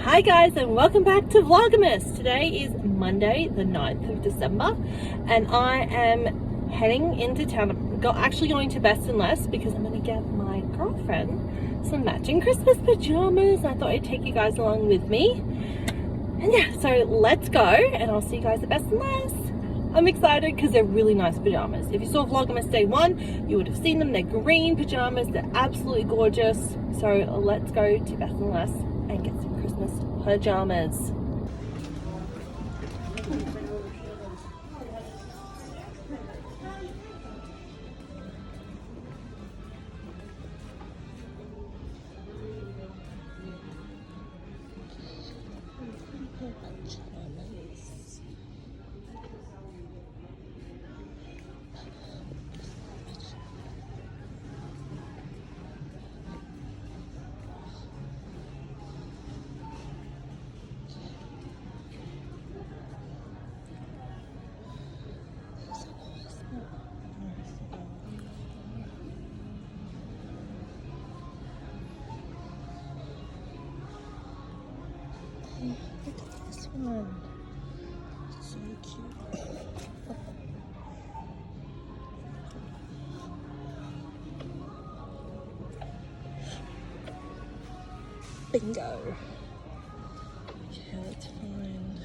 Hi guys, and welcome back to Vlogmas. Today is Monday the 9th of December and I am heading into town. I'm actually going to Best and Less because I'm going to get my girlfriend some matching Christmas pajamas. I thought I'd take you guys along with me. And yeah, so let's go and I'll see you guys at Best and Less. I'm excited because they're really nice pajamas. If you saw Vlogmas Day 1, you would have seen them. They're green pajamas. They're absolutely gorgeous. So let's go to Best and Less and get some Christmas pajamas. Look at this one. So cute. Bingo. Okay, let's find.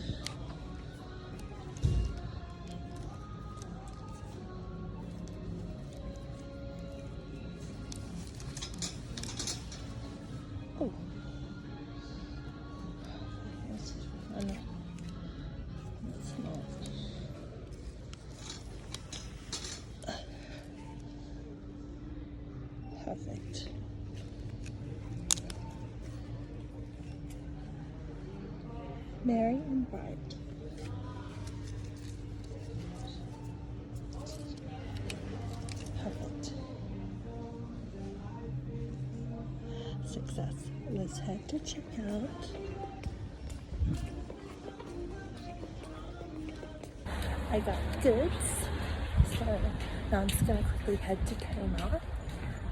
Oh. That's not. Perfect. Merry and bright. Perfect. Success. Let's head to checkout. I got goods, so now I'm just going to quickly head to Kmart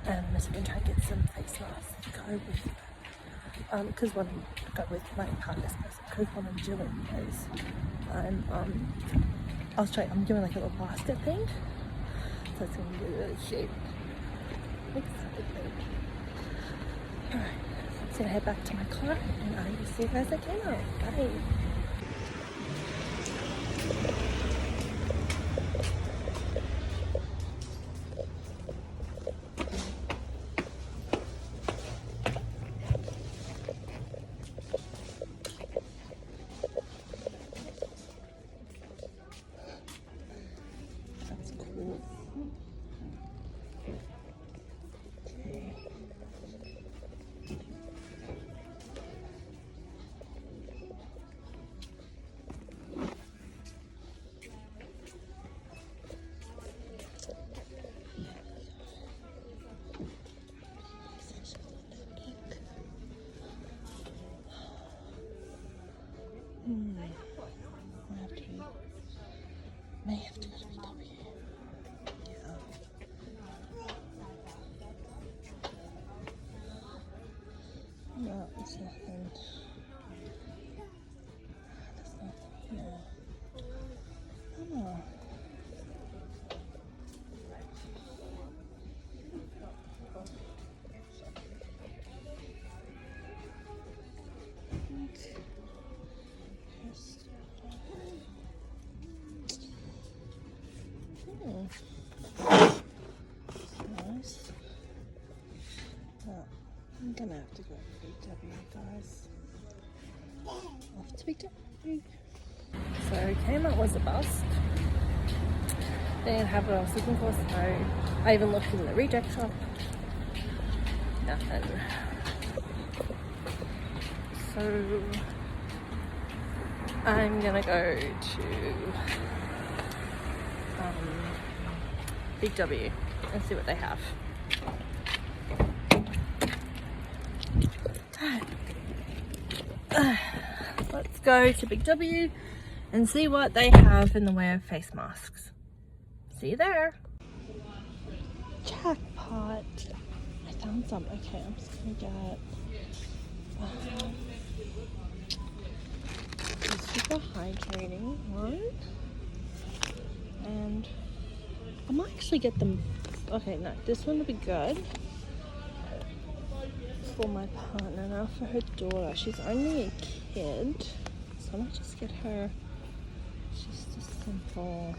and I'm just going to try to get some face masks to go with, because when I go with my partner's person, because what I'm doing is I'm doing like a little basket thing, so it's going to be really cute. I'm excited. Alright, I'm just going to head back to my car and I will see you guys at Kmart. Bye! May have to go to VW. Yeah. No, it's nothing. There's nothing here. Oh. Nice. Well, I'm gonna have to go to VW, guys. Off to VW. So Kmart was a bust. They didn't have what I was looking for, so I even looked in the reject shop. Nothing. So I'm gonna go to Big W and see what they have. Let's go to Big W and see what they have in the way of face masks. See you there. Jackpot. I found some. Okay, I'm just gonna get the hydrating one. And I might actually get them. Okay, no, this one will be good for my partner. Now for her daughter, she's only a kid, so I might just get her just a simple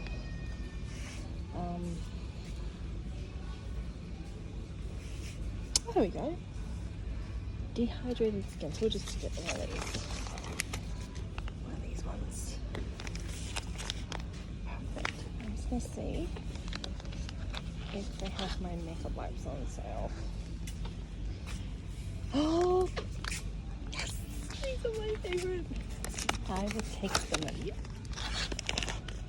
there we go, dehydrated skin. So we'll just get one of these ones. Perfect. I'm just gonna see if they have my makeup wipes on sale. Oh yes, these are my favorite. I would take them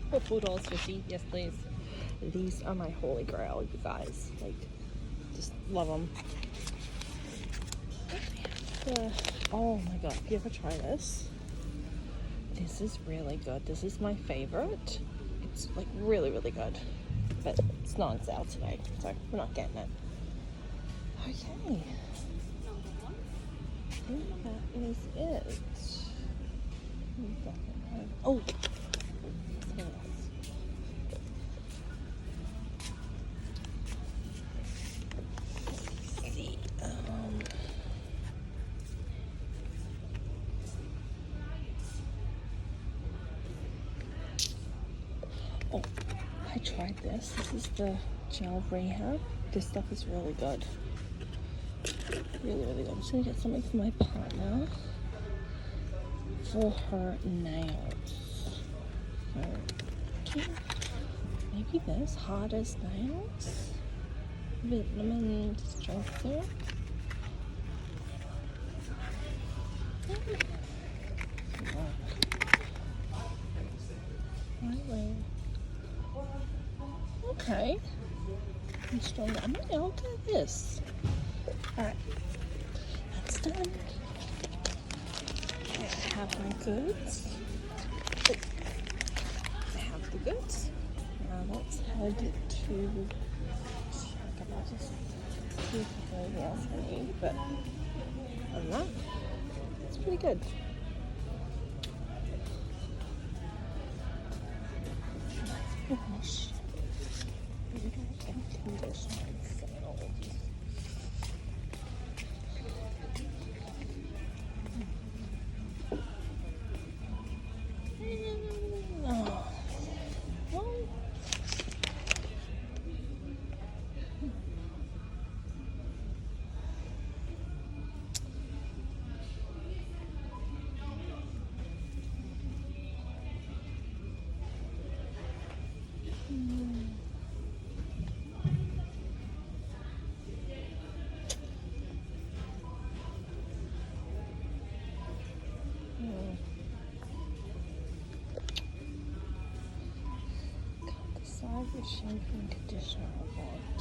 for $4.50. Yes, please. These are my holy grail, you guys. Like, just love them. Oh my god, have you ever tried this? This is really good. This is my favorite. It's like really, really good. But it's not on sale today, so we're not getting it. Okay. I think that is it. Oh! Oh, I tried this. This is the gel rehab. This stuff is really good. Really, really good. I'm just gonna get something for my partner for her nails. So, maybe this, hard as nails. Vitamin strengthener. Okay. I'm stronger. I'll do this. Alright. That's done. I have my goods. I have the goods. Now let's head to check out just see if there's anything else I need, but other than that, it's pretty good. Finish. The shampoo and conditioner I want.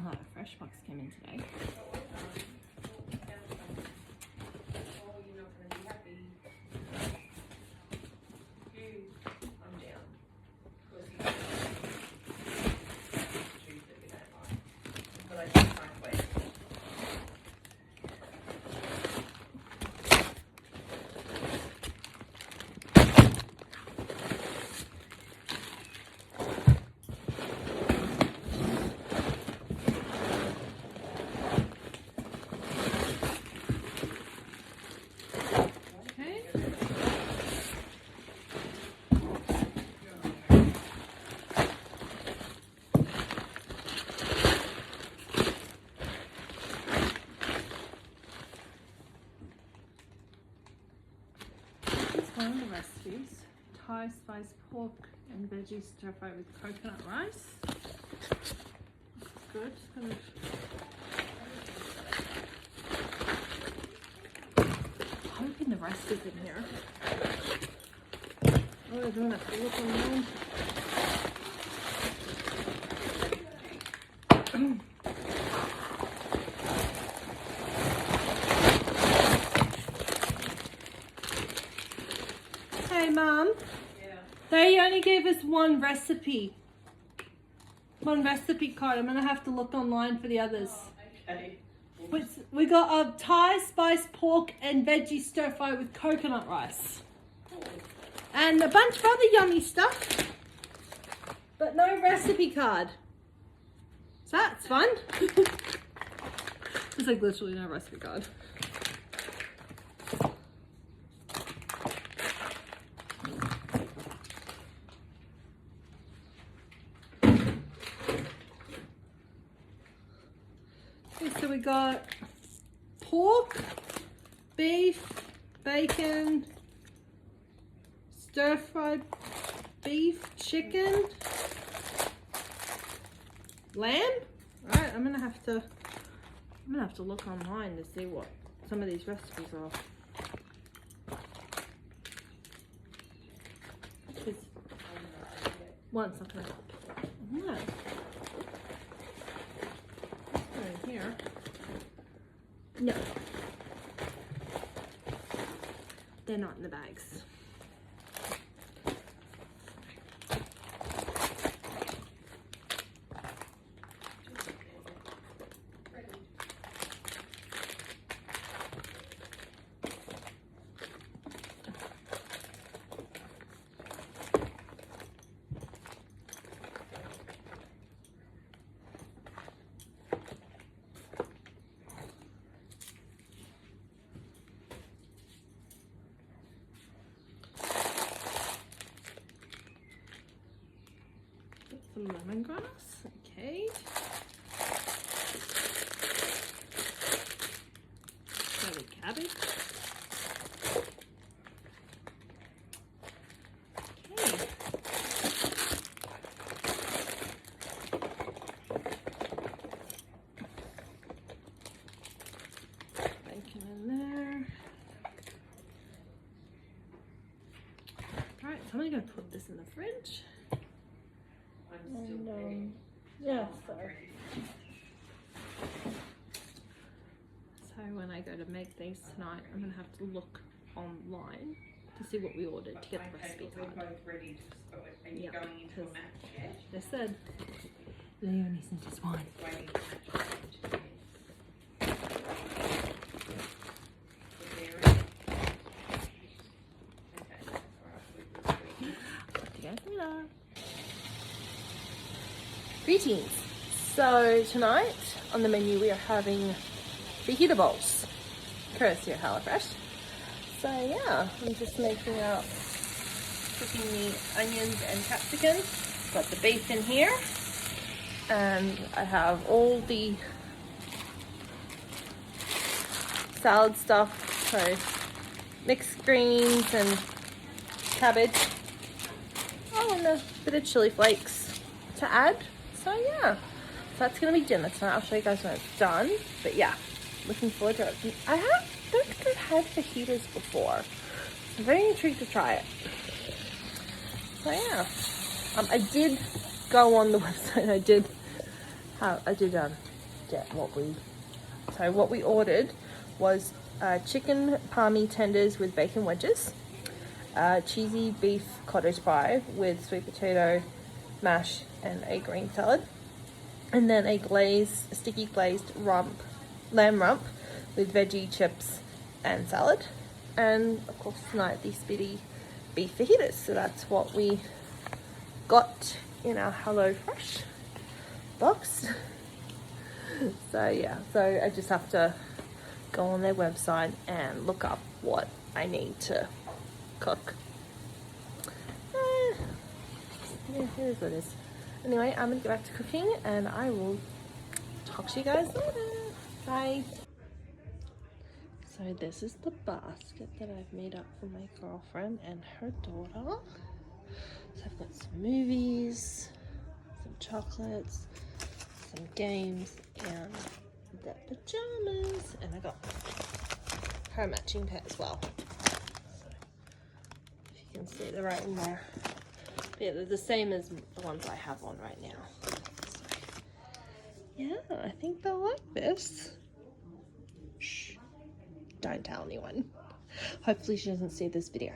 A fresh box came in today. One of the recipes, Thai spice pork and veggie stir fry with coconut rice. It's good. Just gonna... I'm hoping the rest is in here. Oh, I don't have to look online. Hey, Mom. Yeah. They only gave us one recipe. One recipe card. I'm going to have to look online for the others. Oh, Okay. We got a Thai spice pork and veggie stir fry with coconut rice. And a bunch of other yummy stuff. But no recipe card. So that's fun. There's like literally no recipe card. Okay, so we got pork, beef, bacon, stir-fried beef, chicken, lamb. All right, I'm gonna have to look online to see what some of these recipes are. Because one's not gonna help. No. Right here. No. They're not in the bags. Some lemongrass, okay. Shredded cabbage. Okay. Bacon in there. Alright, so I'm gonna put this in the fridge. And, yeah, so when I go to make these tonight, I'm gonna have to look online to see what we ordered to get the recipe card. We're both ready to go. Are you going into a match yet? They said Leonie sent us one. Waiting for match. Greetings. So tonight on the menu we are having fajita bowls, courtesy of HelloFresh. So yeah, I'm just making out, cooking the onions and capsicum. Got the beef in here, and I have all the salad stuff, so mixed greens and cabbage. Oh, and a bit of chili flakes to add. So yeah, so that's gonna be dinner tonight. I'll show you guys when it's done. But yeah, looking forward to it. I don't think I've had fajitas before. I'm very intrigued to try it. So yeah, I did go on the website. I did get what we ordered was chicken palmy tenders with bacon wedges, cheesy beef cottage pie with sweet potato mash and a green salad, and then a sticky glazed lamb rump with veggie chips and salad, and of course tonight these bitty beef fajitas. So that's what we got in our HelloFresh box. So yeah, so I just have to go on their website and look up what I need to cook. Yeah, it is what it is. Anyway, I'm gonna get back to cooking and I will talk to you guys later. Bye. So this is the basket that I've made up for my girlfriend and her daughter. So I've got some movies, some chocolates, some games, and the pajamas. And I got her matching pet as well. So if you can see, they're right in there. But yeah, they're the same as the ones I have on right now. So, yeah, I think they'll like this. Shh, don't tell anyone. Hopefully she doesn't see this video.